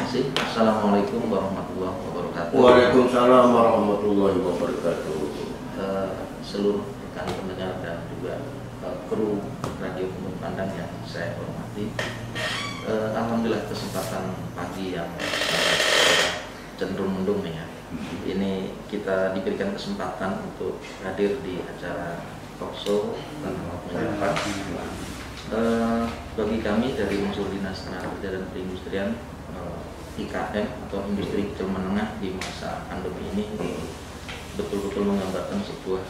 kasih. Assalamualaikum warahmatullahi wabarakatuh. Waalaikumsalam warahmatullahi wabarakatuh. Seluruh rekan pendengar dan juga kru Radio Pemudung Pandang yang saya hormati. Alhamdulillah kesempatan pagi yang cenderung mendung ya. Ini kita diberikan kesempatan untuk hadir di acara talkshow tentang menyapa. Bagi kami dari unsur Dinas Tenaga Kerja dan Perindustrian, IKM atau industri kecil menengah di masa pandemi ini betul-betul menggambarkan sebuah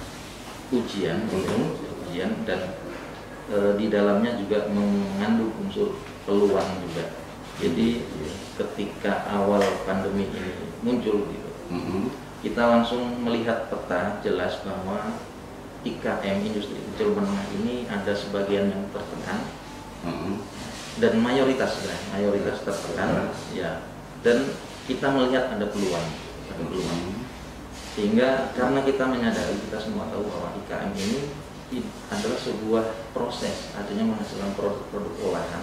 ujian dan di dalamnya juga mengandung unsur peluang juga. Jadi ketika awal pandemi ini muncul gitu, kita langsung melihat peta jelas bahwa IKM industri kecil menengah ini ada sebagian yang tertekan dan mayoritas tertekan ya, dan kita melihat ada peluang. Sehingga karena kita menyadari, kita semua tahu bahwa IKM ini adalah sebuah proses, artinya menghasilkan produk-produk olahan,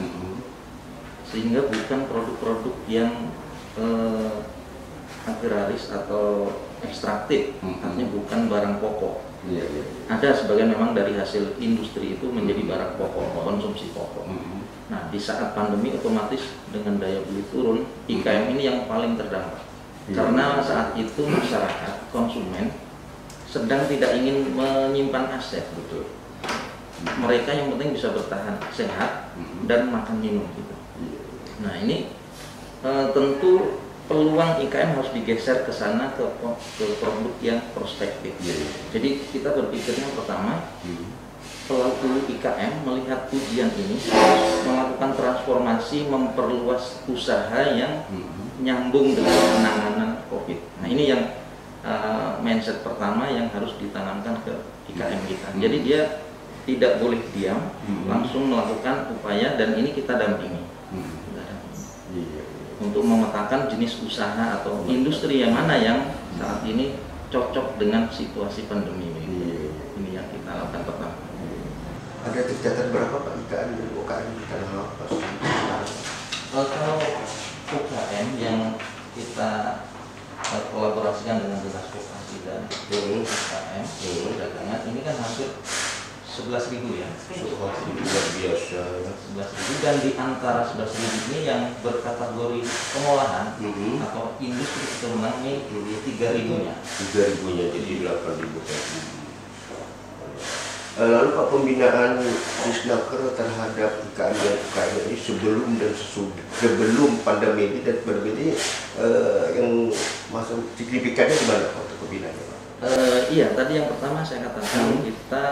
sehingga bukan produk-produk yang agraris atau ekstraktif, artinya bukan barang pokok. Ada sebagian memang dari hasil industri itu menjadi barang pokok, konsumsi pokok. Nah, di saat pandemi otomatis dengan daya beli turun, IKM ini yang paling terdampak. Karena saat itu masyarakat, konsumen sedang tidak ingin menyimpan aset, betul. Mereka yang penting bisa bertahan sehat dan makan minum gitu. Nah, ini tentu peluang IKM harus digeser ke sana, ke produk yang prospektif. Jadi kita berpikirnya pertama, pelaku IKM melihat ujian ini melakukan transformasi, memperluas usaha yang nyambung dengan penanganan COVID. Nah, ini yang mindset pertama yang harus ditanamkan ke IKM kita. Jadi dia tidak boleh diam, langsung melakukan upaya, dan ini kita dampingi. Untuk memetakan jenis usaha atau industri yang mana yang saat ini cocok dengan situasi pandemi. Ini yang kita lakukan pertama. Ada tercatat berapa Pak IKM dan UKM di Tanah Lapas? Kalau UKM yang kita kolaborasikan dengan Dinas Koperasi dan UKM perdagangan ini kan hampir 11.000 ya. Luar biasa. 11.000, dan di antara 11.000 ini yang berkategori pengolahan atau industri kecil menengah ini 3.000-nya. 3.000-nya jadi 8.000. Lalu Pak, pembinaan Disnaker terhadap IKM dan UKM ini sebelum dan sesudah, sebelum pandemi ini dan pandemi ini yang masa signifikannya gimana Pak untuk pembinaannya Pak? Iya, tadi yang pertama saya katakan kita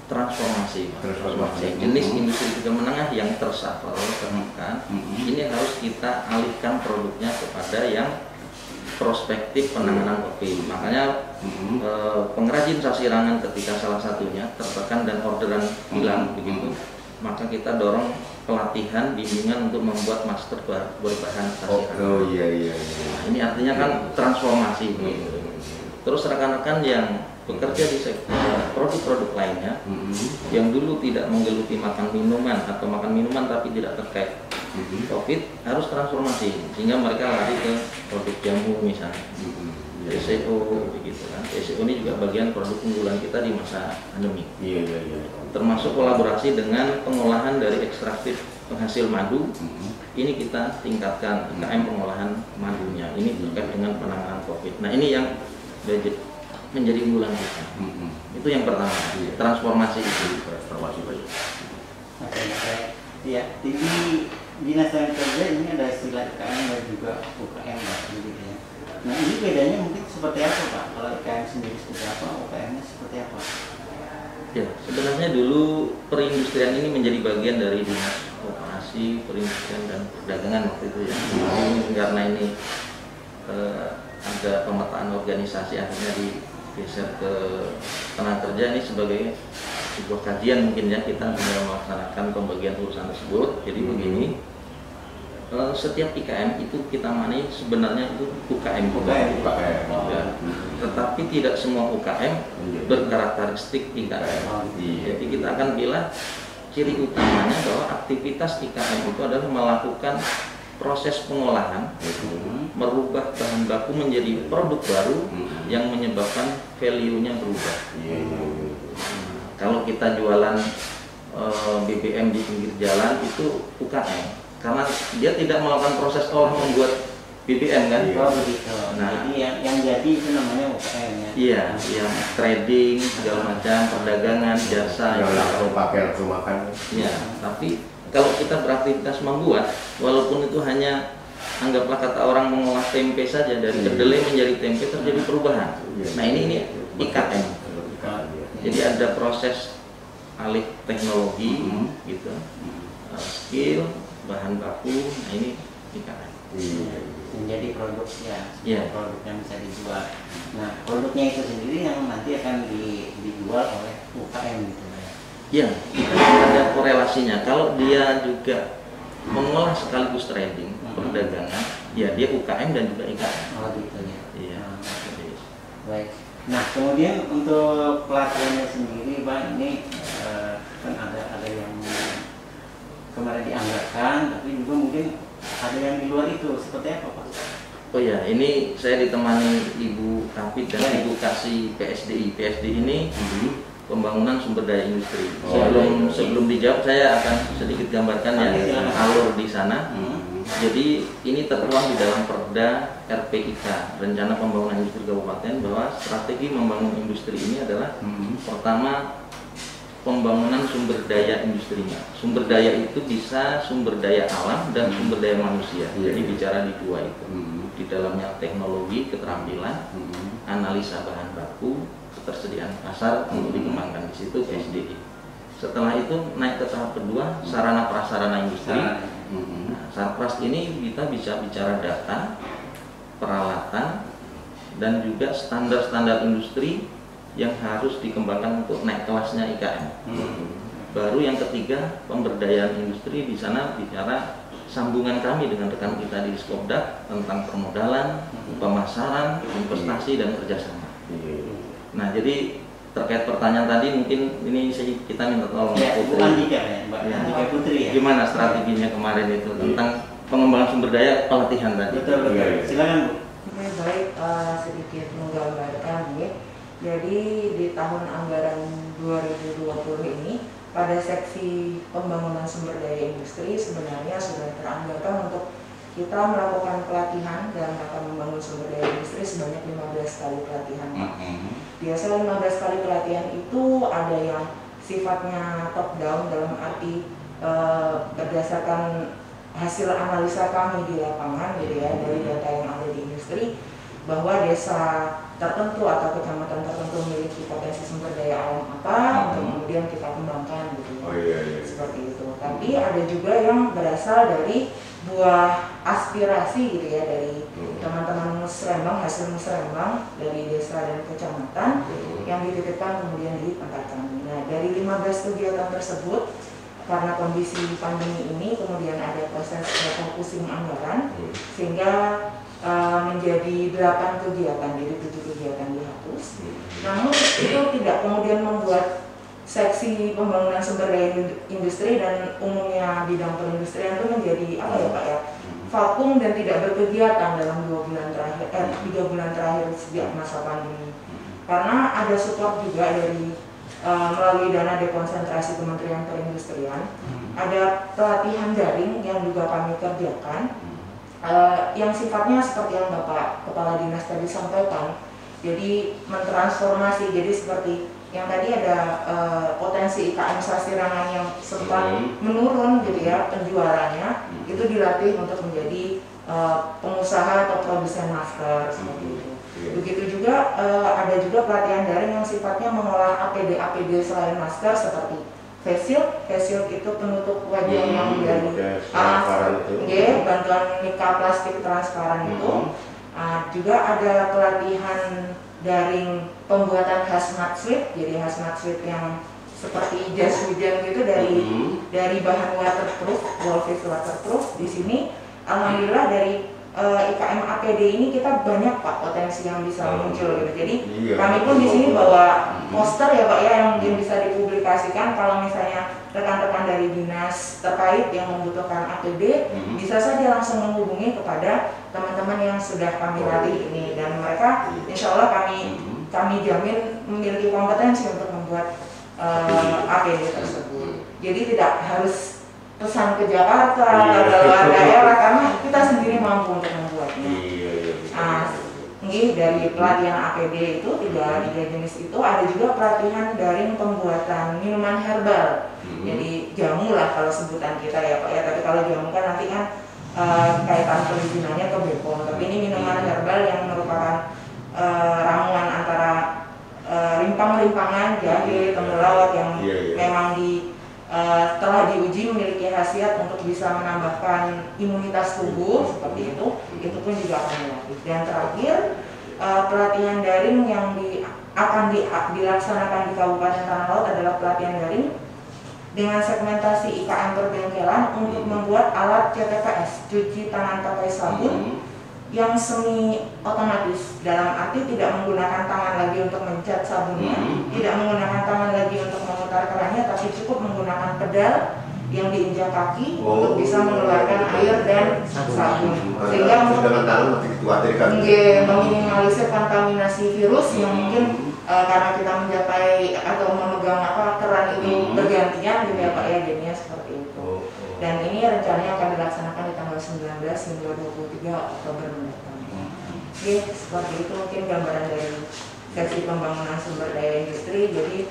transformasi. Jenis industri kecil menengah yang tersuffer, tertekan, ini harus kita alihkan produknya kepada yang prospektif penanganan COVID. Makanya pengrajin sasirangan ketika salah satunya tertekan dan orderan hilang begitu, maka kita dorong pelatihan, bimbingan untuk membuat masker berbahan sasirangan. Nah, ini artinya kan transformasi. Terus rekan-rekan yang bekerja di sektor produk-produk lainnya yang dulu tidak menggeluti makan minuman atau makan minuman tapi tidak terkait COVID, harus transformasi sehingga mereka lari ke produk jamu misalnya, SEO begitu kan. SEO ini juga bagian produk unggulan kita di masa pandemi. Termasuk kolaborasi dengan pengolahan dari ekstraktif penghasil madu. Ini kita tingkatkan IKM pengolahan madunya. Ini terkait dengan penanganan COVID. Nah, ini yang menjadi unggulan kita. Itu yang pertama, transformasi itu. Ya, di Dinas Tenaga Kerja ini ada istilah IKM dan juga UKM Pak, gitu ya. Nah, ini bedanya mungkin seperti apa Pak? Kalau IKM sendiri seperti apa, UKM-nya seperti apa? Ya, sebenarnya dulu perindustrian ini menjadi bagian dari Dinas Koperasi, Perindustrian dan Perdagangan waktu itu ya. Karena ini ada pemetaan organisasi, akhirnya digeser ke Tenaga Kerja ini sebagai sebuah kajian mungkin ya, kita melaksanakan pembagian urusan tersebut. Jadi begini, setiap IKM itu kita mani sebenarnya itu UKM. Ya. Tetapi tidak semua UKM berkarakteristik IKM. Jadi kita akan bilang ciri utamanya bahwa aktivitas IKM itu adalah melakukan proses pengolahan, merubah bahan baku menjadi produk baru yang menyebabkan value-nya berubah. Kalau kita jualan BBM di pinggir jalan itu UKM, karena dia tidak melakukan proses olah membuat BBM kan. Oh begitu. Nah, jadi yang jadi itu namanya UKM ya. Iya, yang trading segala macam, perdagangan, jasa. Yang langsung pakai langsung makan. Iya, tapi kalau kita beraktivitas membuat, walaupun itu hanya anggaplah kata orang mengolah tempe saja, dari kedelai menjadi tempe terjadi perubahan. Nah ini IKM. Jadi ada proses alih teknologi gitu, skill, bahan baku. Nah ini IKM. Menjadi produk Iya. produk yang bisa dijual. Nah produknya itu sendiri yang nanti akan dijual oleh UKM gitu ya. Ya, ada korelasinya. Kalau dia juga mengolah sekaligus trading, perdagangan, ya dia UKM dan juga IKM. Oh gitu ya. Iya. Baik. Nah kemudian untuk pelatihannya sendiri, Bang, ini kan ada yang kemarin dianggarkan, tapi juga mungkin ada yang di luar itu. Seperti apa, Pak? Oh ya, ini saya ditemani Ibu Kapit dan Ibu Kasih PSDI. PSDI ini pembangunan sumber daya industri. Sebelum dijawab saya akan sedikit gambarkan ya alur di sana. Jadi ini tertuang di dalam Perda RPIK, Rencana Pembangunan Industri Kabupaten, bahwa strategi membangun industri ini adalah pertama pembangunan sumber daya industrinya. Sumber daya itu bisa sumber daya alam dan sumber daya manusia. Jadi bicara di dua itu. Di dalamnya teknologi, keterampilan, analisa bahan baku, ketersediaan pasar untuk dikembangkan di situ PSDI. Setelah itu naik ke tahap kedua, sarana prasarana industri. Nah, sarpras ini kita bisa bicara data, peralatan, dan juga standar-standar industri yang harus dikembangkan untuk naik kelasnya IKM. Baru yang ketiga, pemberdayaan industri. Di sana bicara sambungan kami dengan rekan kita di Diskopdak tentang permodalan, pemasaran, investasi, dan kerjasama. Nah, jadi terkait pertanyaan tadi, mungkin ini kita minta tolong Putri. Mbak Andika Putri ya. Gimana strateginya kemarin itu tentang pengembangan sumber daya pelatihan tadi? Betul. Silakan, Bu. Oke, baik, sedikit menggambarkan ya. Jadi di tahun anggaran 2020 ini pada seksi pembangunan sumber daya industri sebenarnya sudah teranggarkan untuk kita melakukan pelatihan dalam rangka membangun sumber daya industri sebanyak 15 kali pelatihan. Biasa 15 kali pelatihan itu ada yang sifatnya top down, dalam arti berdasarkan hasil analisa kami di lapangan gitu ya, dari data yang ada di industri, bahwa desa tertentu atau kecamatan tertentu memiliki potensi sumber daya alam apa untuk kemudian kita kembangkan gitu. Seperti itu. Tapi ada juga yang berasal dari buah aspirasi gitu ya, dari teman-teman musrembang, hasil musrembang dari desa dan kecamatan yang dititipkan kemudian di tempat kami. Nah, dari 15 kegiatan tersebut, karena kondisi pandemi ini kemudian ada proses refocusing anggaran sehingga menjadi 8 kegiatan, jadi 7 kegiatan dihapus. Namun itu tidak kemudian membuat seksi pembangunan sumber daya industri dan umumnya bidang perindustrian itu menjadi apa ya Pak ya, vakum dan tidak berkegiatan dalam 3 bulan terakhir sejak masa pandemi. Karena ada support juga dari melalui dana dekonsentrasi Kementerian Perindustrian, ada pelatihan daring yang juga kami kerjakan. Yang sifatnya seperti yang Bapak Kepala Dinas tadi sampaikan, jadi mentransformasi, jadi seperti yang tadi ada potensi IKM Sasirangan yang sempat menurun gitu ya penjualannya, itu dilatih untuk menjadi pengusaha atau produsen masker seperti itu. Begitu juga ada juga pelatihan daring yang sifatnya mengolah APD selain masker seperti face shield itu penutup wajah yang dari bantuan mika plastik transparan itu. Juga ada pelatihan daring pembuatan hazmat suit, jadi hazmat suit yang seperti jas hujan gitu dari bahan waterproof, wall face waterproof. Di sini alhamdulillah dari IKM APD ini kita banyak Pak potensi yang bisa muncul gitu. Jadi Iya, kami pun di sini bawa poster ya Pak ya yang mungkin bisa dipublikasikan kalau misalnya rekan-rekan dari dinas terkait yang membutuhkan APD bisa saja langsung menghubungi kepada teman-teman yang sudah kami latih ini, dan mereka insya Allah kami jamin memiliki kompetensi untuk membuat APD tersebut. Jadi tidak harus pesan ke Jakarta atau luar daerah karena kita sendiri mampu untuk membuatnya. Ini dari pelatihan APD itu tiga jenis itu ada juga pelatihan daring pembuatan minuman herbal. Jadi jamu lah kalau sebutan kita ya Pak ya. Tapi kalau jamu kan nanti kan kaitan perizinannya ke BPOM. Tapi ini minuman herbal yang merupakan ramuan antara rimpang-rimpangan jahe, temulawak yang memang telah diuji memiliki khasiat untuk bisa menambahkan imunitas tubuh seperti itu pun juga akan dilatih. Dan terakhir pelatihan daring yang akan dilaksanakan di Kabupaten Tanah Laut adalah pelatihan daring dengan segmentasi IKM perbengkelan untuk membuat alat CTPS, cuci tangan pakai sabun, yang semi otomatis, dalam arti tidak menggunakan tangan lagi untuk mencet sabunnya, tidak menggunakan tangan lagi untuk memutar kerannya, tapi cukup menggunakan pedal yang diinjak kaki untuk bisa mengeluarkan air dan sabun, sehingga meminimalisir kontaminasi virus yang mungkin karena kita mencapai atau memegang keran itu bergantian gitu ya Pak ya, jadinya seperti itu. Dan ini rencananya akan dilaksanakan di tanggal 19 hingga 23 Oktober mendatang. Oke, seperti itu mungkin gambaran dari sesi pembangunan sumber daya industri. Jadi,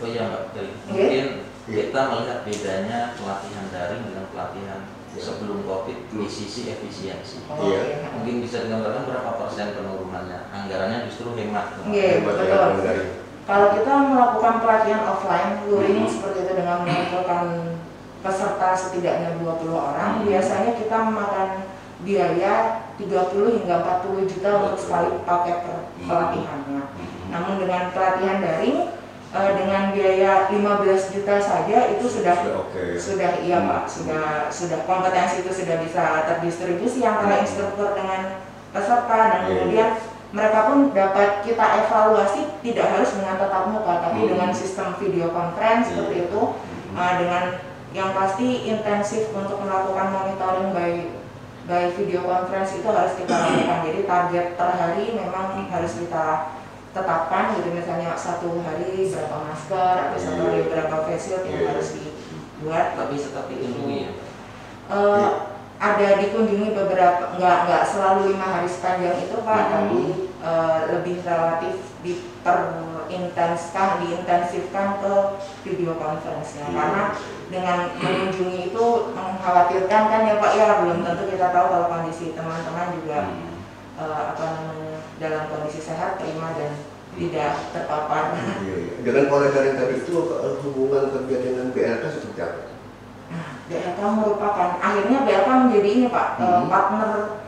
Mbak, mungkin kita melihat bedanya pelatihan daring dengan pelatihan sebelum COVID di sisi efisiensi. Mungkin bisa digambarkan berapa persen penurunannya? Anggarannya justru hemat. Betul. Kalau kita melakukan pelatihan offline, luring seperti itu dengan mengumpulkan peserta setidaknya 20 orang, biasanya kita memakan biaya 30 hingga 40 juta untuk sekali paket pelatihannya. Namun dengan pelatihan daring dengan biaya 15 juta saja itu sudah iya Pak, sudah kompetensi itu sudah bisa terdistribusi antara instruktur dengan peserta, dan kemudian mereka pun dapat kita evaluasi tidak harus dengan tatap muka, tapi dengan sistem video conference seperti itu, dengan yang pasti intensif untuk melakukan monitoring by video conference itu harus kita lakukan. Jadi target per hari memang harus kita tetapkan gitu, misalnya satu hari berapa masker atau satu hari berapa face shield yang harus dibuat. Tapi tetap dikunjungi ya? Ada dikunjungi beberapa, nggak selalu 5 hari sepanjang itu Pak, tapi lebih relatif diintensifkan ke video conference ya. Karena dengan mengunjungi itu mengkhawatirkan kan ya Pak ya, belum tentu kita tahu kalau kondisi teman-teman juga dalam kondisi sehat, prima dan tidak terpapar. Dengan pola daring tadi itu hubungan kerja dengan BLK seperti apa? BLK merupakan akhirnya BLK menjadi ini Pak, partner.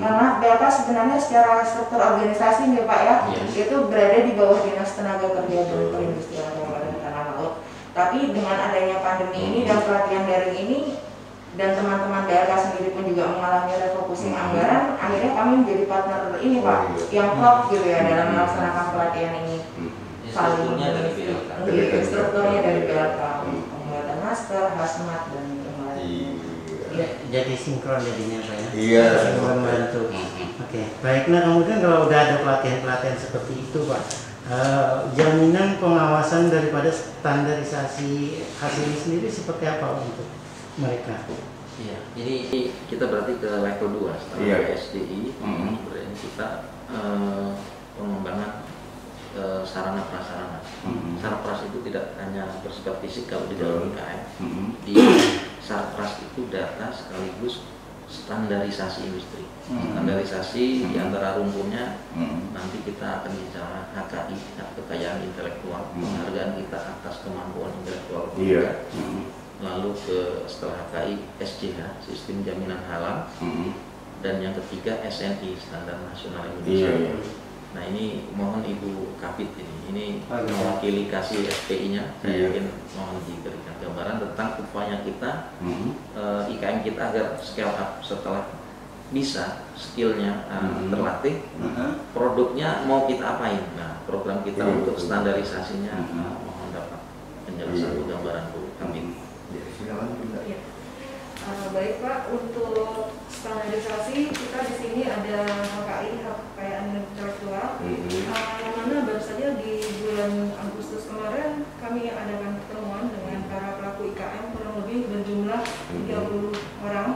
Karena BLK sebenarnya secara struktur organisasi nih Pak ya, itu berada di bawah Dinas Tenaga Kerja dan Perindustrian Kabupaten Tanah Laut. Tapi dengan adanya pandemi ini dan pelatihan daring ini, dan teman-teman BLK sendiri pun juga mengalami refocusing anggaran, akhirnya kami menjadi partner ini Pak, yang klop gitu ya dalam melaksanakan pelatihan ini. Strukturnya dari BLK. Strukturnya dari BLK, pembuatan masker, hazmat dan lain-lain. Jadi sinkron jadinya Pak ya? Iya. Membantu. Oke, baik. Nah kemudian kalau udah ada pelatihan-pelatihan seperti itu Pak, jaminan pengawasan daripada standarisasi hasilnya sendiri seperti apa untuk mereka? Iya, ini kita berarti ke level 2 setelah SDI, kemudian kita pengembangan sarana prasarana. Sarpras itu tidak hanya bersifat fisik kalau di dalam IKM. Di Sarpras itu data sekaligus standarisasi industri. Standarisasi di antara rumputnya nanti kita akan bicara HKI, hak kekayaan intelektual, penghargaan kita atas kemampuan intelektual kita. Lalu setelah HKI SJH, sistem jaminan halal, dan yang ketiga SNI, standar nasional Indonesia. Nah ini mohon Ibu Kapit ini mewakili kasih SPI-nya, saya yakin mohon diberikan gambaran tentang upaya kita IKM kita agar scale up setelah bisa skillnya terlatih, produknya mau kita apain. Nah program kita untuk standarisasinya mohon dapat penjelasan gambaran Bu Kapit. Silakan Bunda. Baik Pak, untuk standarisasi kita di sini ada HKI, hak kekayaan intelektual, yang mana baru saja di bulan Agustus kemarin kami adakan pertemuan dengan para pelaku IKM kurang lebih berjumlah 30 orang.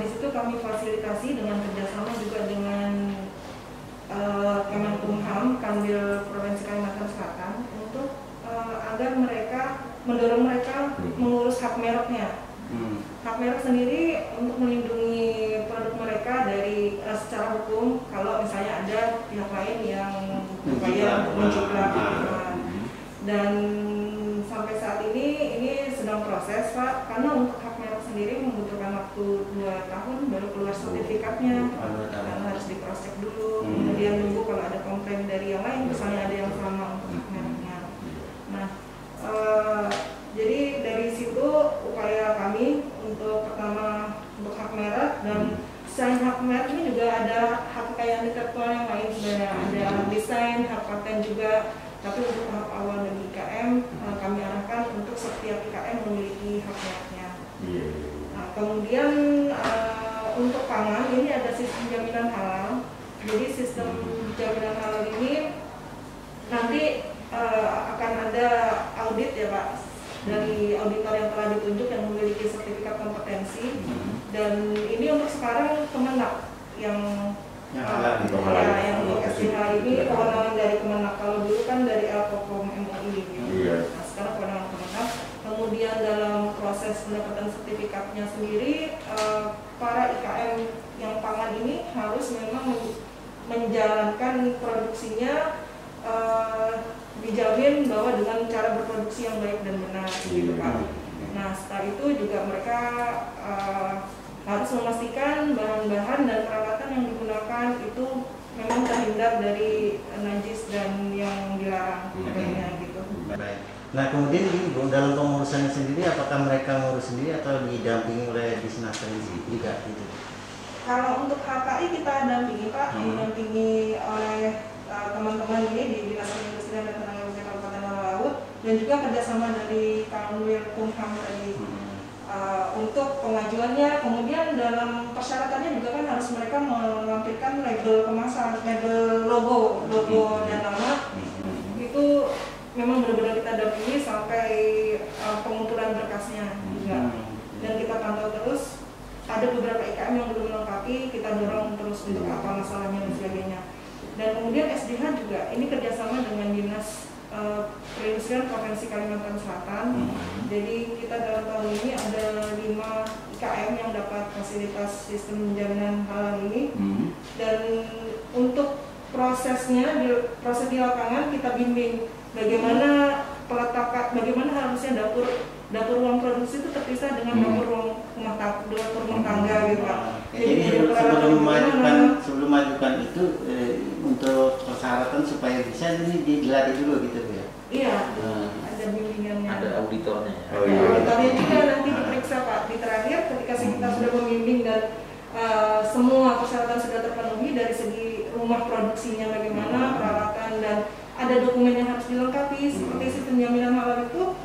Di situ kami fasilitasi dengan kerjasama juga dengan Kemenkumham, Kanwil Provinsi Kalimantan Selatan untuk agar mereka mendorong mereka mengurus hak mereknya. Hak merek sendiri untuk melindungi produk mereka dari secara hukum kalau misalnya ada pihak lain yang berupaya menciptakan. Dan sampai saat ini sedang proses Pak, karena untuk hak merek sendiri membutuhkan waktu 2 tahun baru keluar sertifikatnya, karena harus diproses dulu, kemudian nunggu kalau ada komplain dari yang lain, misalnya ada yang sama untuk hak mereknya. Nah, jadi dari situ upaya kami untuk pertama untuk hak merek, dan selain hak merek ini juga ada hak kekayaan intelektual yang lain sebenarnya, ada desain, hak paten juga. Tapi untuk tahap awal dari IKM kami arahkan untuk setiap IKM memiliki hak mereknya. Nah, kemudian untuk pangan ini ada sistem jaminan halal. Jadi sistem jaminan halal ini nanti akan ada audit ya Pak, dari auditor yang telah ditunjuk yang memiliki sertifikat kompetensi, dan ini untuk sekarang Kemenak yang untuk SDH ini kewenangan dari Kemenak. Kalau dulu kan dari Elkokom MUI gitu. Nah, sekarang kewenangan Kemenak. Kemudian dalam proses pendapatan sertifikatnya sendiri, para IKM yang pangan ini harus memang menjalankan produksinya dijamin bahwa dengan cara berproduksi yang baik dan benar gitu Pak. Nah setelah itu juga mereka harus memastikan bahan-bahan dan peralatan yang digunakan itu memang terhindar dari najis dan yang dilarang katanya gitu. Nah kemudian ini Bu, dalam pengurusannya sendiri apakah mereka ngurus sendiri atau didampingi oleh Disnaker juga gitu? Kalau untuk HKI kita dampingi Pak, didampingi oleh teman-teman ini di Dinas Perindustrian dan Tenaga Kerja Kabupaten Laut, dan juga kerjasama dari Kanwil Kumham tadi untuk pengajuannya. Kemudian dalam persyaratannya juga kan harus mereka melampirkan label kemasan, label logo dan nama. Itu memang benar-benar kita dampingi sampai pengumpulan berkasnya juga. Dan kita pantau terus. Ada beberapa IKM yang belum melengkapi, kita dorong terus untuk apa masalahnya dan sebagainya. Dan kemudian SDH juga, ini kerjasama dengan Dinas Perindustrian Provinsi Kalimantan Selatan. Jadi kita dalam tahun ini ada 5 IKM yang dapat fasilitas sistem jaminan halal ini. Dan untuk prosesnya, proses di lapangan kita bimbing bagaimana peletakan, bagaimana harusnya dapur ruang produksi itu terpisah dengan dapur rumah tangga gitu Pak. Jadi sebelum majukan itu untuk persyaratan supaya bisa ini dilatih dulu gitu ya? Iya, ada bimbingannya. Ada auditornya ya? Auditornya juga nanti diperiksa Pak. Di terakhir ketika kita sudah membimbing dan semua persyaratan sudah terpenuhi dari segi rumah produksinya bagaimana, peralatan, dan ada dokumen yang harus dilengkapi seperti sistem jaminan halal itu.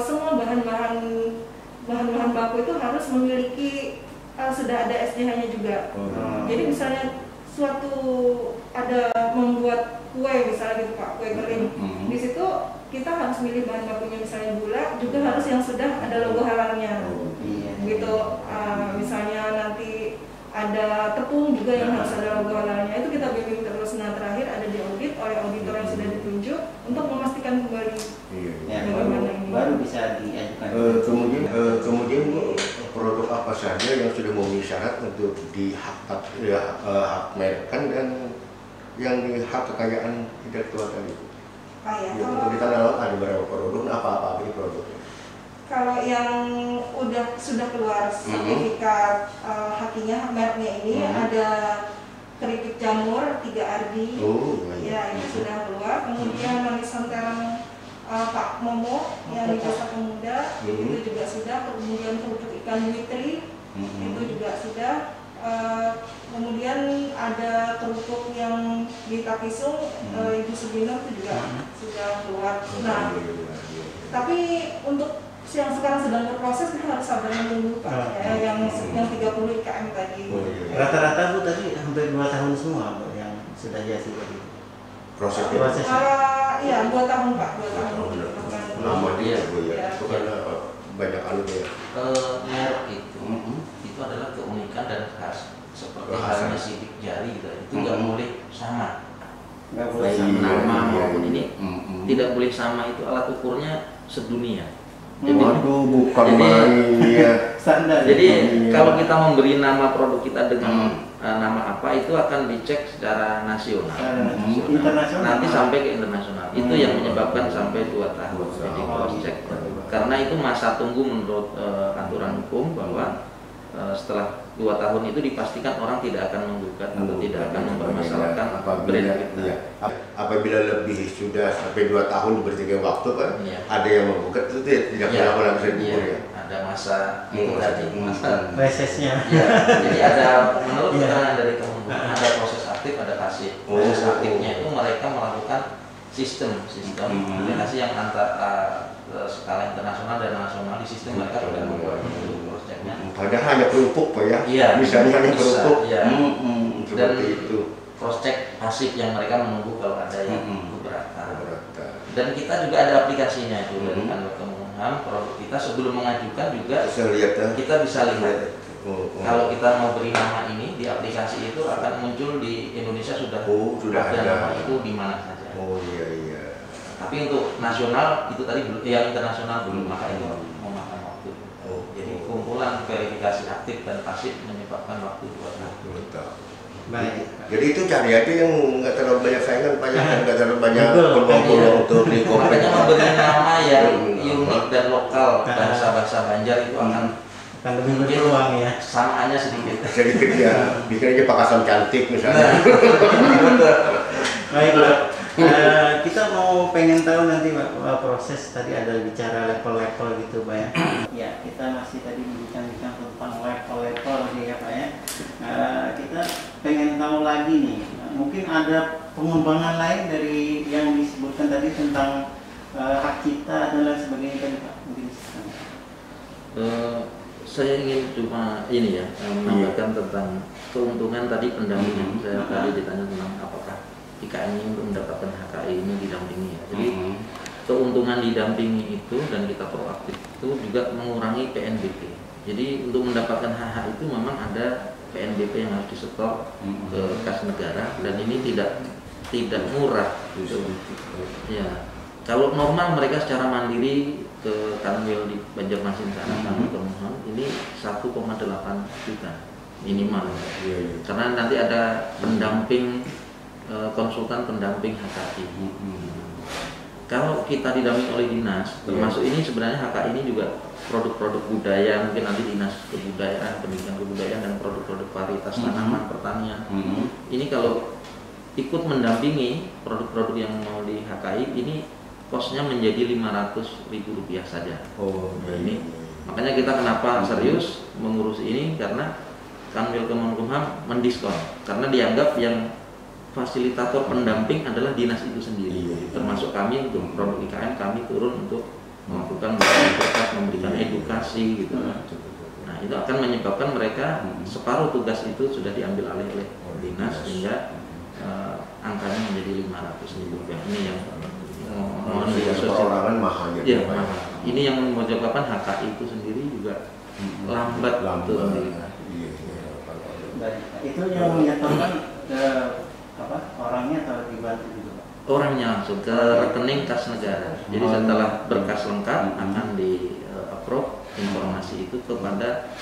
Semua bahan-bahan baku itu harus memiliki sudah ada SDH-nya juga. Jadi misalnya suatu ada membuat kue misalnya gitu Pak, kue kering. Di situ kita harus milih bahan bakunya, misalnya gula juga harus yang sudah ada logo halalnya. Gitu. Misalnya nanti ada tepung juga yang harus ada logo halalnya. Itu kita bimbing terus. Nah terakhir ada diaudit oleh auditor yang sudah ditunjuk untuk memastikan kembali bagaimana ini. Baru bisa diajukan. Kemudian produk apa saja yang sudah memenuhi syarat untuk di hak merek dan yang di hak kekayaan intelektual tadi? Untuk di tanah laut ada berapa produk? Apa ini produknya? Kalau yang sudah keluar sertifikat hakinya, hak mereknya ini ada keripik jamur 3 ardi. Ya, itu sudah keluar. Kemudian manisan terang Pak Momo yang di Desa Pemuda itu juga sudah. Kemudian kerupuk ikan buitri itu juga sudah. Kemudian ada kerupuk yang di Tapisung Ibu Sugino itu juga sudah keluar. Nah, tapi untuk yang sekarang sedang berproses kita harus sabar menunggu Pak, yang 30 IKM tadi. Rata-rata Bu tadi hampir 2 tahun semua Bu yang sudah jadi tadi. Prosesnya? Iya, 2 tahun Pak, 2 tahun. Lama dia Bu ya, itu karena banyak ya. Merek itu adalah keunikan dan khas. Seperti halnya sidik jari gitu, itu nggak boleh sama. Nggak boleh Baik nama maupun ini tidak boleh sama, itu alat ukurnya sedunia. Waduh, bukan main ya. Standar. Jadi kalau kita memberi nama produk kita dengan nama apa, itu akan dicek secara nasional. Internasional. Nanti sampai ke internasional. Itu yang menyebabkan sampai 2 tahun. Jadi cross check. Karena itu masa tunggu menurut aturan hukum bahwa setelah 2 tahun itu dipastikan orang tidak akan menggugat atau tidak akan mempermasalahkan brand kita. Apabila lebih sudah sampai 2 tahun berjaga waktu kan, ada yang menggugat itu tidak berapa bisa diukur ya. Ada masa itu tadi, masa resesnya. Jadi ada menurut keterangan dari Kemenkumham ada proses aktif, ada pasif. Proses aktifnya itu mereka melakukan sistem aplikasi yang antara skala internasional dan nasional. Di sistem mereka sudah membuat cross-checknya. Padahal hanya kerupuk Pak ya? Iya, misalnya hanya kerupuk. Iya. Dan itu cross-check pasif yang mereka menunggu kalau ada yang keberatan. Dan kita juga ada aplikasinya itu dari kantor Kemenkumham. Produk kita sebelum mengajukan juga kita bisa lihat. Kalau kita mau beri nama ini di aplikasi itu akan muncul di Indonesia sudah ada nama itu di mana saja. Tapi untuk nasional itu tadi yang internasional belum, maka itu memakan waktu. Jadi kumpulan verifikasi aktif dan pasif menyebabkan waktu 2 tahun. Baik. Jadi itu cari aja yang nggak terlalu banyak saingan, nggak terlalu banyak peluang-peluang untuk di Makanya memberi nama yang unik dan lokal, bahasa Banjar itu akan lebih berpeluang ya. Samaannya sedikit. Sedikit ya, bikin aja Pakasan cantik misalnya. Baik Pak. Kita mau pengen tahu nanti Pak, proses tadi ada bicara level-level gitu Pak ya. Ya, kita masih tadi bincang-bincang tentang level-level ya Pak ya. Kita pengen tahu lagi nih, mungkin ada pengembangan lain dari yang disebutkan tadi tentang hak cipta dan lain sebagainya tadi Pak. Mungkin saya ingin cuma ini ya menambahkan tentang keuntungan tadi pendampingan. Saya tadi ditanya tentang apakah IKM ini untuk mendapatkan HKI ini didampingi ya. Jadi keuntungan didampingi itu dan kita proaktif itu juga mengurangi PNBP. Jadi untuk mendapatkan HH itu memang ada PNBP yang harus disetor ke kas negara dan ini tidak murah. Ya. Kalau normal mereka secara mandiri ke Kanwil di Banjarmasin sana, Kanwil Kemenkumham ini 1,8 juta minimal. Karena nanti ada pendamping konsultan pendamping HKI. Kalau kita didampingi oleh dinas, termasuk ini sebenarnya HKI ini juga produk-produk budaya, mungkin nanti dinas kebudayaan, pendidikan kebudayaan dan produk-produk varietas tanaman pertanian. Ini kalau ikut mendampingi produk-produk yang mau di HKI ini kosnya menjadi Rp500.000 saja. Ini makanya kita kenapa serius mengurus ini, karena Kanwil Kemenkumham mendiskon karena dianggap yang fasilitator pendamping adalah dinas itu sendiri. Termasuk kami untuk produk IKM kami turun untuk melakukan berkas, memberikan edukasi gitu. Nah itu akan menyebabkan mereka separuh tugas itu sudah diambil alih oleh dinas sehingga angkanya menjadi Rp500.000. Ini yang mohon perorangan mahal ya. Ini yang menyebabkan HKI itu sendiri juga lambat. Itu yang menyatakan orangnya atau dibantu juga Pak? Orangnya langsung ke rekening kas negara. Jadi setelah berkas lengkap akan di approve informasi itu kepada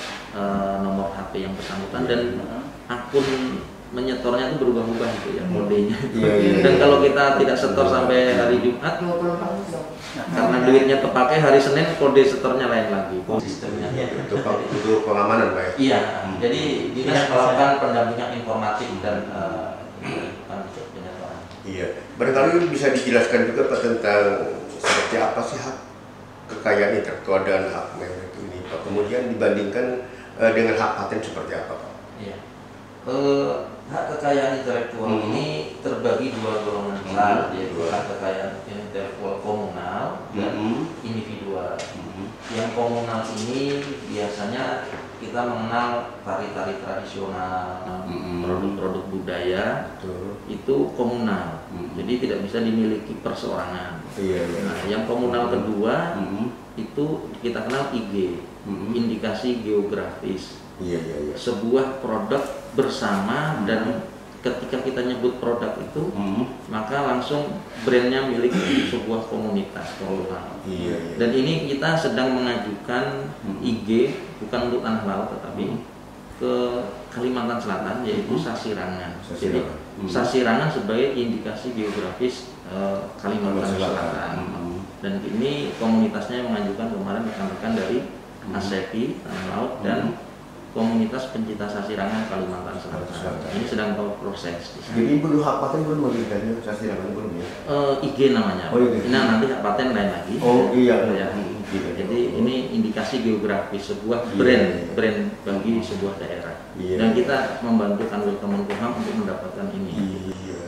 nomor HP yang bersangkutan dan akun menyetornya itu berubah-ubah gitu ya kodenya. Iya. Dan kalau kita tidak setor sampai hari Jumat, 24 jam. karena duitnya kepake hari Senin, kode setornya lain lagi. Sistemnya. Itu pengamanan Pak. Iya. Jadi dinas melakukan pendampingan informatif dan penyetoran. Iya. Barangkali bisa dijelaskan juga Pak tentang seperti apa sih hak kekayaan intelektual dan hak merek ini Pak. Kemudian dibandingkan dengan hak paten seperti apa Pak? Iya. Hak kekayaan intelektual ini terbagi dua golongan besar, yaitu hak kekayaan intelektual komunal dan individual. Yang komunal ini biasanya kita mengenal tari-tari tradisional, produk-produk budaya, itu komunal. Jadi tidak bisa dimiliki perseorangan. Nah, yang komunal kedua itu kita kenal IG, indikasi geografis. Sebuah produk bersama dan ketika kita nyebut produk itu maka langsung brandnya milik sebuah komunitas komunal. Dan ini kita sedang mengajukan IG bukan untuk tanah laut tetapi ke Kalimantan Selatan, yaitu Sasirangan. Jadi Sasirangan sebagai indikasi geografis Kalimantan Selatan. Dan ini komunitasnya mengajukan kemarin rekan-rekan dari ASEPI Tanah Laut dan Komunitas Pencinta Sasirangan Kalimantan Selatan. Ini sedang proses. Jadi belum hak paten belum memberikannya Sasirangan belum ya? IG namanya. Nah, nanti hak paten lain lagi. Ya. Jadi ini indikasi geografis sebuah brand bagi sebuah daerah. Dan kita membantu Kanwil Kemenkumham untuk mendapatkan ini.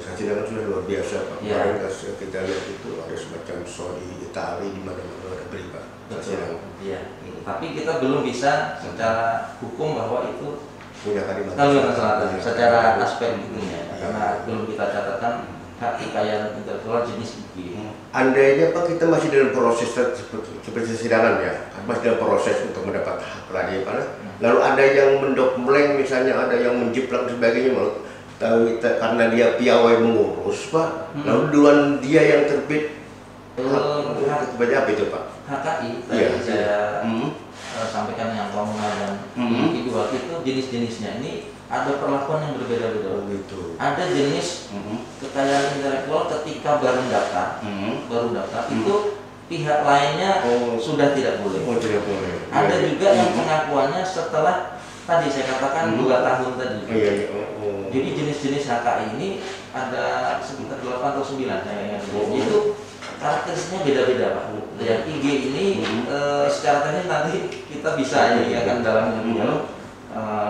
Sasirangan sudah luar biasa Pak. Kemarin kita lihat itu ada semacam show di Itali di mana-mana ada beli Pak. Sasirangan. Iya. Tapi kita belum bisa secara hukum bahwa itu punya Kalimantan Selatan secara aspek itunya, karena belum kita catatkan hak kekayaan intelektual jenis IG. Andainya Pak kita masih dalam proses seperti Sasirangan ya, masih dalam proses untuk mendapat hak radio lalu ada yang mendopleng misalnya, ada yang menjiplak dan sebagainya, tahu kita karena dia piawai mengurus Pak, lalu duluan dia yang terbit seperti apa itu Pak? HKI tadi saya sampaikan yang komunal dan individual itu jenis-jenisnya ini ada perlakuan yang berbeda-beda. Ada jenis kekayaan intelektual ketika baru daftar itu pihak lainnya sudah tidak boleh. Ada juga yang pengakuannya setelah tadi saya katakan 2 tahun tadi. Jadi jenis-jenis HKI ini ada sekitar 8 atau 9 saya ingat. Itu karakteristiknya beda-beda Pak. Yang IG ini secara teknis nanti kita bisa ini akan dalam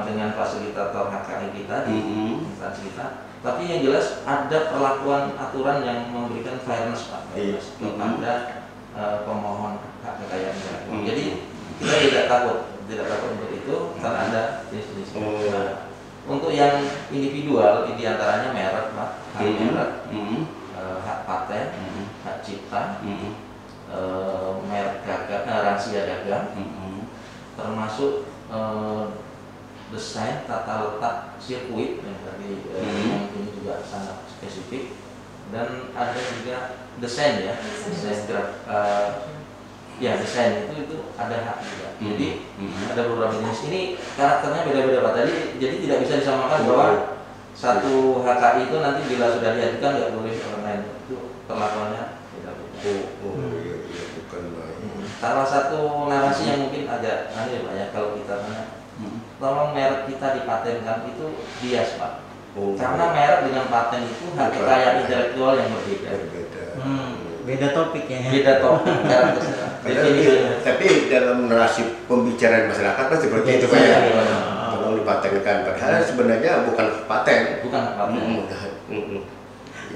dengan fasilitator HKI kita di instansi kita. Tapi yang jelas ada perlakuan aturan yang memberikan fairness Pak kepada pemohon hak kekayaan intelektual. Jadi kita tidak takut untuk itu karena ada jenis-jenis. Untuk yang individual diantaranya merek Pak, hak merek, hak paten, hak cipta, merek dagang, rahasia dagang, termasuk desain, tata letak sirkuit yang tadi yang ini juga sangat spesifik, dan ada juga desain ya, desain itu ada hak juga. Jadi ada beberapa jenis ini karakternya beda-beda Pak. Jadi tidak bisa disamakan bahwa satu HKI itu nanti bila sudah diajukan nggak boleh orang lain, itu perlakuannya beda-beda. Salah satu narasi yang mungkin agak aneh Pak ya, kalau kita tanya, tolong merek kita dipatenkan, itu bias Pak. Karena merek dengan paten itu hak kekayaan intelektual yang berbeda. Beda topik ya. Beda topik tapi dalam narasi pembicaraan masyarakat kan seperti itu Pak ya. Tolong dipatenkan, padahal sebenarnya bukan paten.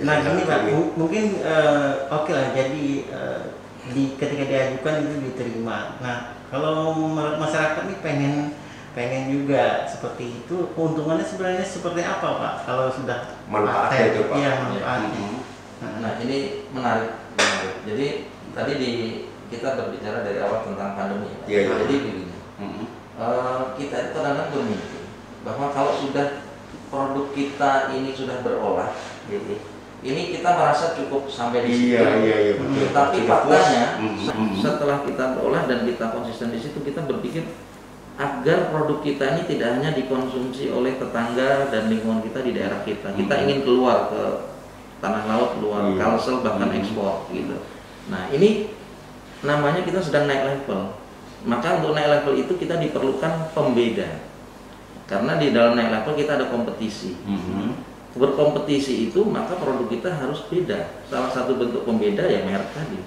Nah gini Pak, mungkin oke lah, jadi ketika diajukan itu diterima. Nah kalau masyarakat ini pengen juga seperti itu, keuntungannya sebenarnya seperti apa Pak kalau sudah manfaatnya itu Pak? Iya, manfaatnya. Nah ini menarik. Jadi tadi kita berbicara dari awal tentang pandemi Pak. Jadi begini, kita itu kadang-kadang bermimpi bahwa kalau sudah produk kita ini sudah berolah, ini kita merasa cukup sampai di situ. Betul. Tapi faktanya setelah kita berolah dan kita konsisten di situ, kita berpikir agar produk kita ini tidak hanya dikonsumsi oleh tetangga dan lingkungan kita di daerah kita. Kita ingin keluar ke tanah laut, keluar Kalsel, bahkan ekspor gitu. Nah, ini namanya kita sedang naik level. Maka untuk naik level itu kita diperlukan pembeda. Karena di dalam naik level kita ada kompetisi. Berkompetisi itu maka produk kita harus beda. Salah satu bentuk pembeda ya merek tadi.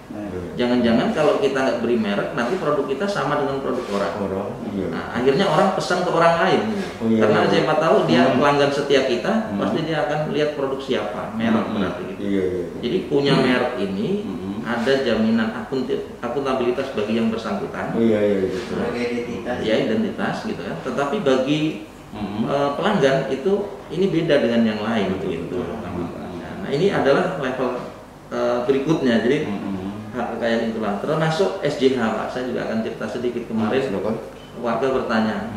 Jangan-jangan kalau kita nggak beri merek, nanti produk kita sama dengan produk orang. Nah, akhirnya orang pesan ke orang lain. Karena siapa tahu dia pelanggan setia kita, pasti dia akan lihat produk siapa, merek berarti gitu. Jadi punya merek ini ada jaminan akuntabilitas bagi yang bersangkutan. Identitas gitu kan. Tetapi bagi pelanggan itu ini beda dengan yang lain gitu. Nah, ini adalah level berikutnya. Jadi hak kekayaan intelektual termasuk SJH, Pak. Saya juga akan cerita sedikit kemarin. Warga bertanya,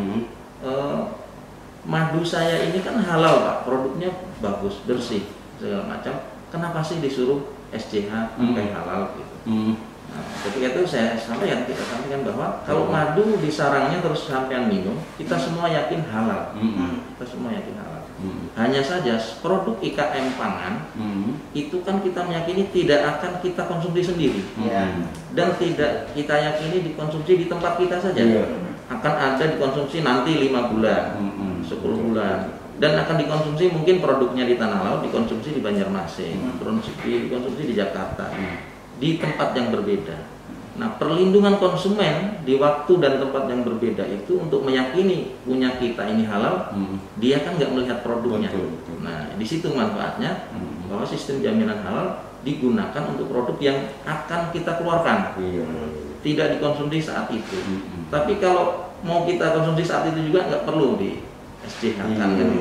madu saya ini kan halal, Pak. Produknya bagus, bersih, segala macam. Kenapa sih disuruh SJH pakai halal gitu? Nah, ketika itu saya sampaikan, kita sampaikan bahwa kalau madu di sarangnya terus sampean minum, kita semua yakin halal. Kita semua yakin halal. Hanya saja produk IKM pangan itu kan kita meyakini tidak akan kita konsumsi sendiri, dan tidak kita yakini dikonsumsi di tempat kita saja. Akan ada dikonsumsi nanti 5 bulan, 10 bulan, dan akan dikonsumsi mungkin produknya di tanah laut, dikonsumsi di Banjarmasin, dikonsumsi di Jakarta. Di tempat yang berbeda. Nah, perlindungan konsumen di waktu dan tempat yang berbeda itu untuk meyakini punya kita ini halal, dia kan nggak melihat produknya. Nah, di situ manfaatnya bahwa sistem jaminan halal digunakan untuk produk yang akan kita keluarkan, tidak dikonsumsi saat itu. Tapi kalau mau kita konsumsi saat itu juga nggak perlu di SJH kan gitu.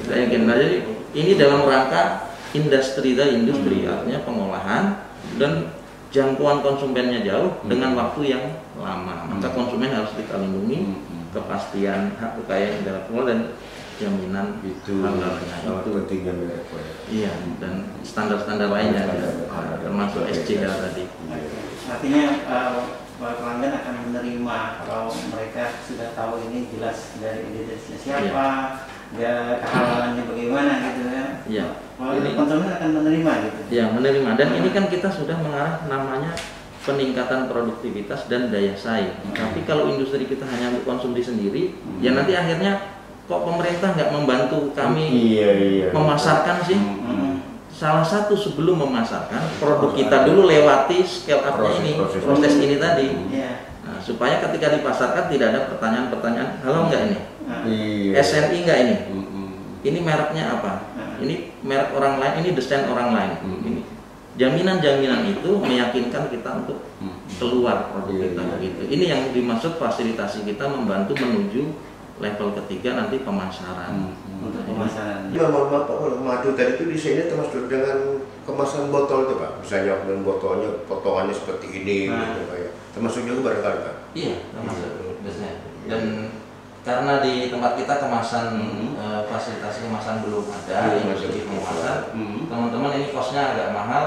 Saya yakin aja ini dalam rangka industri, artinya pengolahan dan jangkauan konsumennya jauh dengan waktu yang lama. Maka konsumen harus kita lindungi, kepastian hak kekayaan intelektual dan jaminan halalnya itu pentingnya. Iya, dan standar-standar lainnya termasuk SJH tadi. Artinya pelanggan akan menerima kalau mereka sudah tahu ini jelas dari identitasnya siapa, kehalalannya bagaimana gitu ya. Iya. Ini konsumen akan menerima gitu. Ya, menerima. Dan ini kan kita sudah mengarah namanya peningkatan produktivitas dan daya saing. Tapi kalau industri kita hanya untuk konsumsi sendiri, ya nanti akhirnya kok pemerintah nggak membantu kami memasarkan sih? Salah satu sebelum memasarkan produk kita dulu lewati scale up-nya ini, proses ini tadi. Nah, supaya ketika dipasarkan tidak ada pertanyaan-pertanyaan, halal nggak ini? SNI nggak ini? Ini mereknya apa? Ini merek orang lain, ini desain orang lain. Ini jaminan-jaminan itu meyakinkan kita untuk keluar produk kita begitu. Ini yang dimaksud fasilitasi kita membantu menuju level ketiga nanti pemasaran. Untuk pemasaran. Mohon maaf Pak, kalau madu tadi itu di sini termasuk dengan kemasan botol itu Pak. Misalnya dengan botolnya potongannya seperti ini, gitu, Pak, ya. Termasuk juga barangkali Pak. Iya, termasuk biasanya. Dan karena di tempat kita kemasan fasilitasi kemasan belum ada, industri kemasan, teman-teman ini kosnya agak mahal.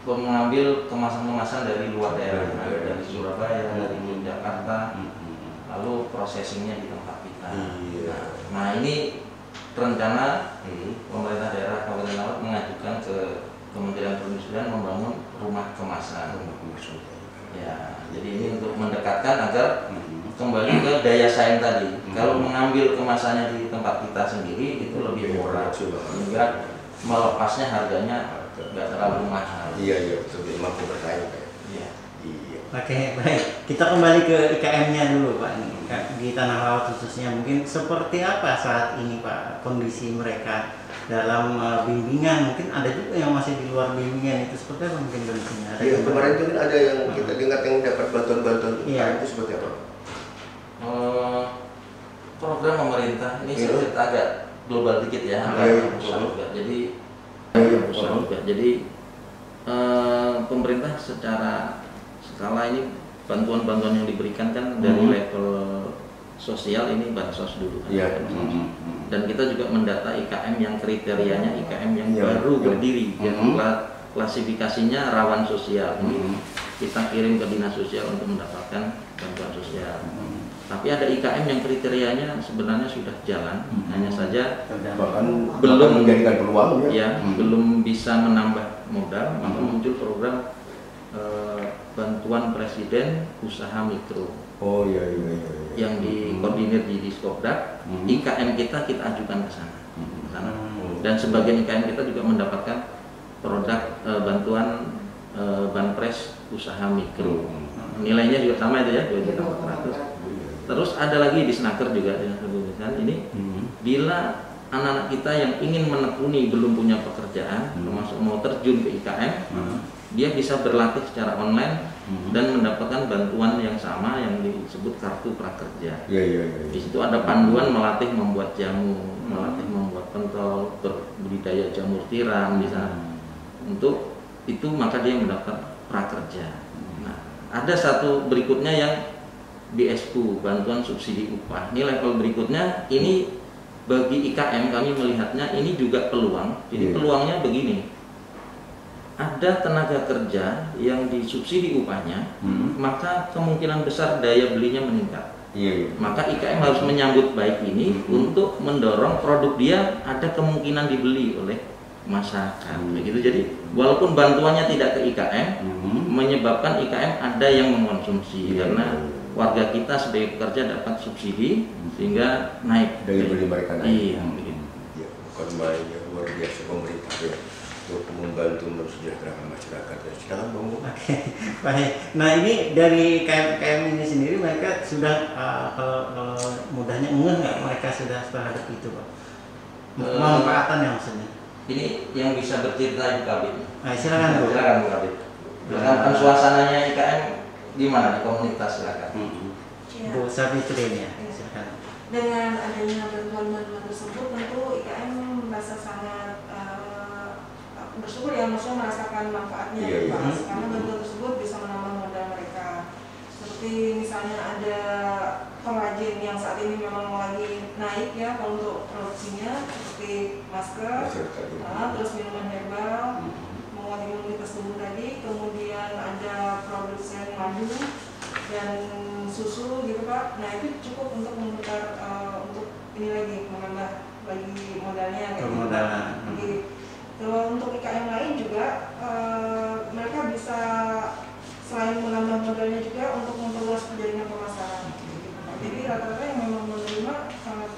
Mengambil kemasan-kemasan dari luar daerah, dari Surabaya, dari Jakarta, lalu prosesingnya di tempat kita. Nah, ini rencana pemerintah daerah Kabupaten Laut mengajukan ke Kementerian Perindustrian membangun rumah kemasan. Ya, jadi ini untuk mendekatkan agar kembali ke daya saing tadi. Kalau mengambil kemasannya di tempat kita sendiri itu lebih murah, sehingga melepasnya harganya nggak terlalu mahal. Iya, betul. Mampu bersaing. Iya. Oke, baik. Kita kembali ke IKM-nya dulu, Pak. Di Tanah Laut khususnya, mungkin seperti apa saat ini, Pak, kondisi mereka dalam bimbingan? Mungkin ada juga yang masih di luar bimbingan, itu seperti apa mungkin kondisinya? Iya, kemarin itu kan ada yang kita dengar yang dapat bantuan-bantuan. Itu seperti apa? Program pemerintah ini sedikit agak global dikit ya, Jadi pemerintah secara skala ini bantuan-bantuan yang diberikan kan dari level sosial ini bansos dulu. Dan kita juga mendata IKM yang kriterianya IKM yang baru berdiri, yang klasifikasinya rawan sosial. Ini kita kirim ke dinas sosial untuk mendapatkan bantuan sosial. Tapi ada IKM yang kriterianya sebenarnya sudah jalan, hanya saja bahkan belum menjadikan peluang ya, belum bisa menambah modal, maka muncul program bantuan presiden usaha mikro. Oh iya. Yang dikoordinir di Diskopdak, IKM kita ajukan ke sana. Dan sebagian IKM kita juga mendapatkan produk bantuan banpres usaha mikro. Nilainya juga sama itu ya, 2.400.000. Terus ada lagi di Snaker juga yang sebutkan ini, bila anak-anak kita yang ingin menekuni belum punya pekerjaan, termasuk mau terjun ke IKM, dia bisa berlatih secara online dan mendapatkan bantuan yang sama yang disebut kartu prakerja. Di situ ada panduan melatih membuat jamu, melatih membuat pentol, berbudidaya jamur tiram di sana. Untuk itu maka dia mendapat prakerja. Nah, ada satu berikutnya yang BSU, bantuan subsidi upah. Ini level berikutnya, ini bagi IKM kami melihatnya ini juga peluang. Jadi peluangnya begini, ada tenaga kerja yang disubsidi upahnya, maka kemungkinan besar daya belinya meningkat. Maka IKM harus menyambut baik ini untuk mendorong produk dia ada kemungkinan dibeli oleh masyarakat. Begitu. Jadi walaupun bantuannya tidak ke IKM, menyebabkan IKM ada yang mengkonsumsi karena warga kita sebagai pekerja dapat subsidi sehingga naik daya beli mereka naik. Iya, begitu. Ya, bukan main yang luar biasa pemerintah ya untuk membantu mensejahterakan masyarakat. Ya, silakan Bang. Oke, baik. Nah ini dari KM ini sendiri mereka sudah kalau mudahnya nggak mereka sudah terhadap itu Pak? Pemanfaatan yang maksudnya? Ini yang bisa bercerita Ibu Kabit. Nah, silakan Bu. Silakan Bu Kabit. Silakan suasananya IKM gimana di komunitas, silakan. Bu Savitri ya, silakan. Dengan adanya bantuan-bantuan tersebut tentu IKM merasa sangat bersyukur ya, maksudnya merasakan manfaatnya karena bantuan tersebut bisa menambah modal mereka. Seperti misalnya ada pengrajin yang saat ini memang lagi naik ya kalau untuk produksinya, seperti masker, terus minuman herbal, menguat imunitas tubuh tadi, kemudian ada produsen madu dan susu gitu Pak. Nah itu cukup untuk memutar untuk ini lagi menambah lagi modalnya kayak gitu. Kalau untuk IKM lain juga mereka bisa selain menambah modalnya juga untuk memperluas jaringan pemasaran. Jadi rata-rata yang memang menerima sangat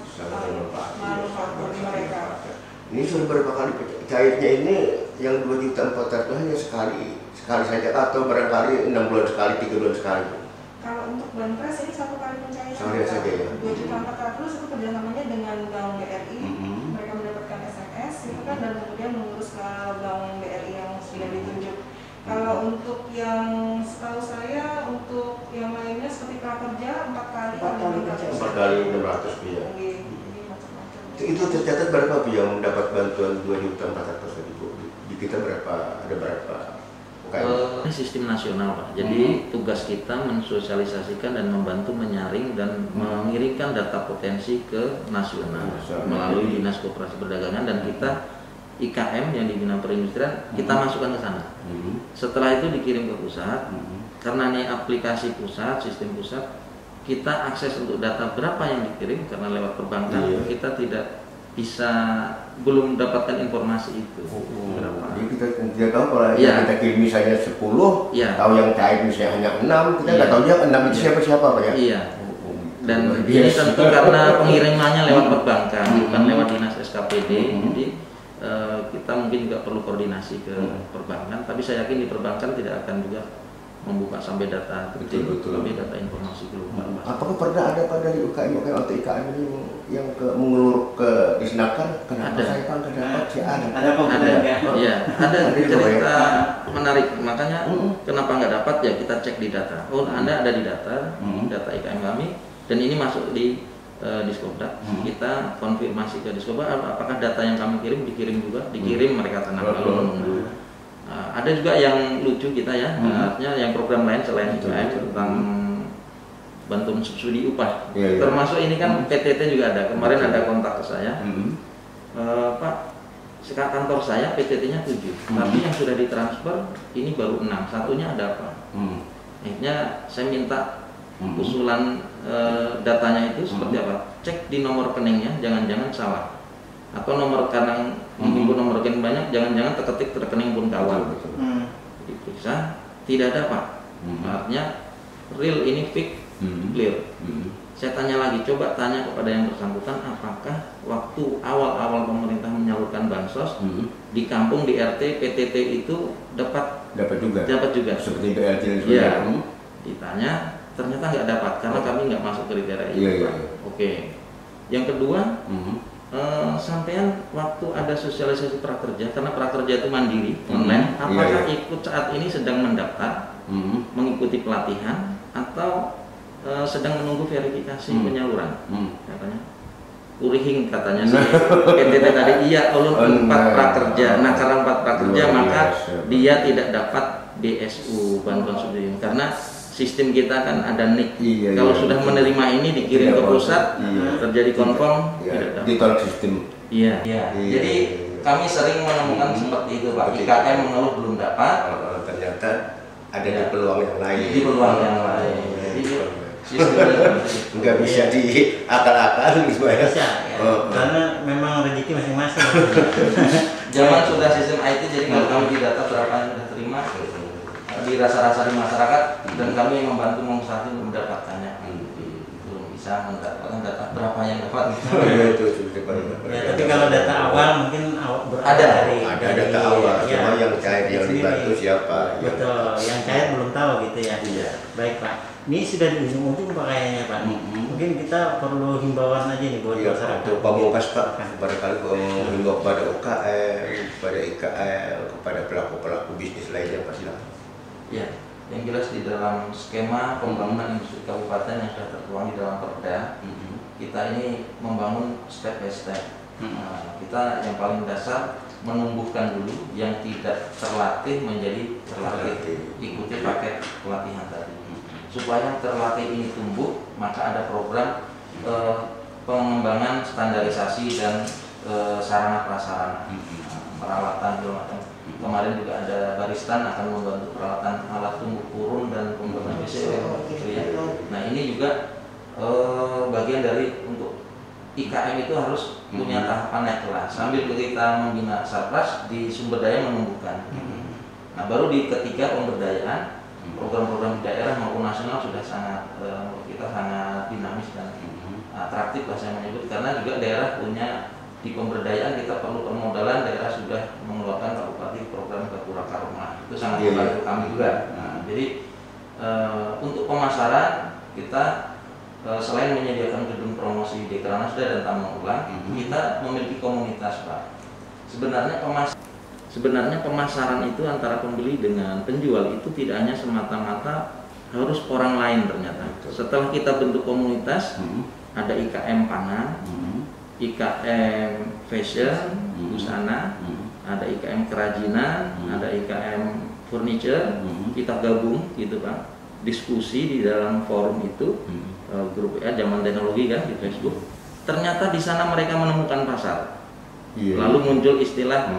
manfaat bagi mereka. Ini sudah berapa kali cairnya ini yang 2.400.000 hanya sekali saja atau barangkali 6 bulan sekali, 3 bulan sekali? Kalau untuk banpres ini 1 kali pencairan. Sekali saja ya. 2.400.000 itu kerjasamanya dengan Bank BRI. Mereka mendapatkan SMS itu kan dan kemudian mengurus ke Bank BRI yang sudah ditunjuk. Kalau untuk yang setahu saya untuk yang lainnya seperti prakerja 4 kali. 4 kali 600 ya. Itu tercatat berapa Bu yang mendapat bantuan 2.400.000 tadi Bu? Di kita berapa? Ada berapa? Ini sistem nasional Pak. Jadi tugas kita mensosialisasikan dan membantu menyaring dan mengirimkan data potensi ke nasional melalui Dinas Koperasi Perdagangan dan kita IKM yang dibina perindustrian kita masukkan ke sana. Setelah itu dikirim ke pusat. Karena ini aplikasi pusat, sistem pusat, kita akses untuk data berapa yang dikirim karena lewat perbankan kita tidak bisa belum mendapatkan informasi itu. Jadi kita tidak tahu kalau kita kirim misalnya 10, tahu yang cair misalnya hanya 6, kita nggak tahu dia 6 itu siapa-siapa Pak ya? Iya. Dan ini tentu karena pengirimannya lewat perbankan, bukan lewat dinas SKPD. Jadi kita mungkin juga perlu koordinasi ke perbankan. Tapi saya yakin di perbankan tidak akan juga membuka sampai data detail, sampai data informasi global. Apakah pernah ada pada UKM atau IKM ini yang mengelur ke Disnaker? Kenapa saya kan dapat? Ada cerita menarik. Makanya kenapa nggak dapat ya kita cek di data. Oh Anda ada di data IKM kami dan ini masuk di Diskopdak. Kita konfirmasi ke Diskopdak apakah data yang kami kirim dikirim juga, dikirim mereka tenang lalu menunggu. Ada juga yang lucu kita ya, artinya yang program lain selain IKM tentang bantuan subsidi upah. Termasuk ini kan PTT juga ada. Kemarin ada kontak ke saya, Pak, sekarang kantor saya PTT-nya 7, tapi yang sudah ditransfer ini baru 6, satunya ada apa? Akhirnya saya minta usulan datanya itu seperti apa? Cek di nomor rekeningnya, jangan-jangan salah. Atau nomor rekening menghimpun nomor rekening banyak, jangan-jangan terketik rekening pun kawan. Diperiksa, tidak ada Pak. Artinya real ini fix, clear. Saya tanya lagi, coba tanya kepada yang bersangkutan, apakah waktu awal-awal pemerintah menyalurkan bansos di kampung di RT PTT itu dapat juga. Seperti BLT dan sebagainya. Ya, ditanya, ternyata nggak dapat karena kami nggak masuk kriteria itu. Oke. Yang kedua, sampean waktu ada sosialisasi prakerja, karena prakerja itu mandiri online, apakah ikut saat ini sedang mendaftar, mengikuti pelatihan atau sedang menunggu verifikasi penyaluran? Katanya kurihing katanya sih PTT tadi, iya ulun 4 prakerja. Nah karena 4 prakerja maka dia tidak dapat BSU, bantuan subsidi, karena sistem kita kan ada NIK. Kalau sudah menerima ini dikirim ke pusat, terjadi konfirm, tidak dapat. Ditolak sistem. Jadi kami sering menemukan seperti itu Pak. IKM mengeluh belum dapat, ternyata ada di peluang yang lain. Nggak bisa diakal-akal gitu ya. Bisa ya. Karena memang rezeki masing-masing. Zaman sudah sistem IT, jadi kalau kami di data berapa yang sudah terima, dirasa-rasa di masyarakat, dan kami membantu mengusahakan mendapatkannya. Belum bisa mendapatkan data berapa yang dapat. Tapi kalau data awal mungkin ada data awal, cuma yang cair yang dibantu siapa? Betul, yang cair belum tahu gitu ya. Baik Pak. Ini sudah di ujung-ujung Pak kayaknya Pak. Mungkin kita perlu himbauan aja nih buat masyarakat. Untuk pamungkas Pak, barangkali menghimbau kepada UKM, kepada IKL, kepada pelaku-pelaku bisnis lainnya Pak, silakan. Ya, yang jelas di dalam skema pembangunan industri kabupaten yang sudah tertuang di dalam Perda, kita ini membangun step by step. Kita yang paling dasar menumbuhkan dulu yang tidak terlatih menjadi terlatih, ikuti paket pelatihan tadi. Supaya terlatih ini tumbuh, maka ada program pengembangan standarisasi dan sarana prasarana, peralatan segala macam. Kemarin juga ada baristan akan membantu peralatan alat tumbuh kurun dan pembuatan BCO. Nah ini juga bagian dari untuk IKM itu harus punya tahapan naik kelas. Sambil kita membina sarpras di sumber daya menumbuhkan. Nah baru di ketiga pemberdayaan, program-program di daerah maupun nasional sudah sangat kita sangat dinamis dan atraktif lah saya menyebut, karena juga daerah punya di pemberdayaan kita perlu permodalan, daerah sudah mengeluarkan Pak Bupati program Gapura Karomah, itu sangat membantu kami juga. Jadi untuk pemasaran kita selain menyediakan gedung promosi Dekranasda dan Taman Ulang, kita memiliki komunitas Pak. Sebenarnya pemasaran itu antara pembeli dengan penjual itu tidak hanya semata-mata harus orang lain ternyata. Setelah kita bentuk komunitas, ada IKM pangan, IKM fashion, busana, ada IKM kerajinan, ada IKM furniture, kita gabung gitu Pak. Diskusi di dalam forum itu, grup ya zaman teknologi kan di Facebook. Ternyata di sana mereka menemukan pasar. Lalu muncul istilah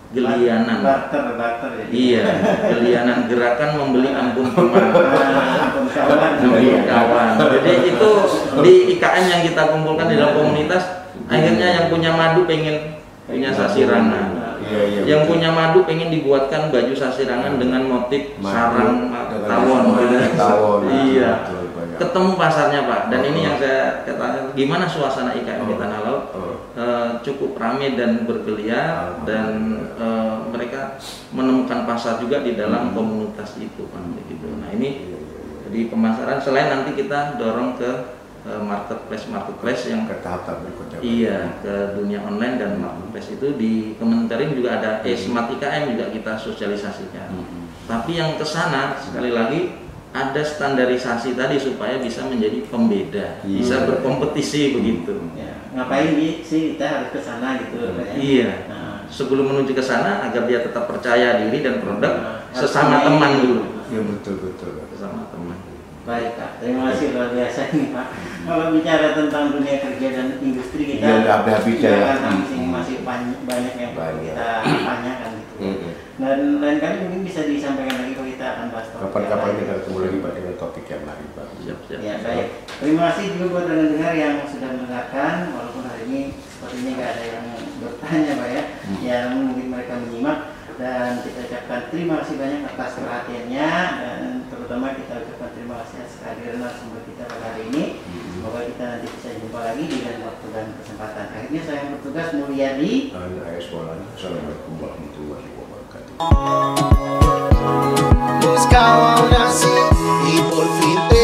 gelianan, barter ya. Iya, gelianan, gerakan membeli ampun teman, kawan. Jadi itu di IKM yang kita kumpulkan di dalam komunitas, akhirnya yang punya madu pengen punya sasirangan, yang punya madu pengen dibuatkan baju sasirangan dengan motif sarang tawon. Iya, ketemu pasarnya Pak. Dan ini yang saya katakan, gimana suasana IKM di Tanah Laut, cukup ramai dan bergeliat, dan mereka menemukan pasar juga di dalam komunitas itu Pak. Gitu. Nah ini di pemasaran, selain nanti kita dorong ke marketplace yang ke tahap berikutnya. Iya, ke dunia online dan marketplace itu di Kementerian juga ada Smart IKM juga kita sosialisasikan. Tapi yang ke sana sekali lagi ada standarisasi tadi supaya bisa menjadi pembeda, bisa berkompetisi begitu. Ya, ngapain sih kita harus ke sana gitu ya? Iya. Sebelum menuju ke sana agar dia tetap percaya diri dan produk sesama teman dulu. Iya betul. Sesama teman. Baik Pak, terima kasih luar biasa nih Pak. Kalau bicara tentang dunia kerja dan industri kita nggak habis ya. masih banyak yang perlu kita tanyakan gitu. Dan lain kali mungkin bisa disampaikan lagi kalau kita akan bahas topik Kapan-kapan kita ketemu lagi Pak dengan topik yang lain Pak. Siap. Ya baik. Terima kasih juga buat pendengar yang sudah mendengarkan, walaupun hari ini sepertinya nggak ada yang bertanya Pak ya. Ya mungkin mereka menyimak, dan kita ucapkan terima kasih banyak atas perhatiannya, dan terutama kita ucapkan terima kasih atas kehadiran narasumber kita pada hari ini. Semoga kita nanti bisa jumpa lagi di lain waktu dan kesempatan. Akhirnya saya yang bertugas Mulyadi. Assalamualaikum warahmatullahi wabarakatuh. Buscaba una así y por fin te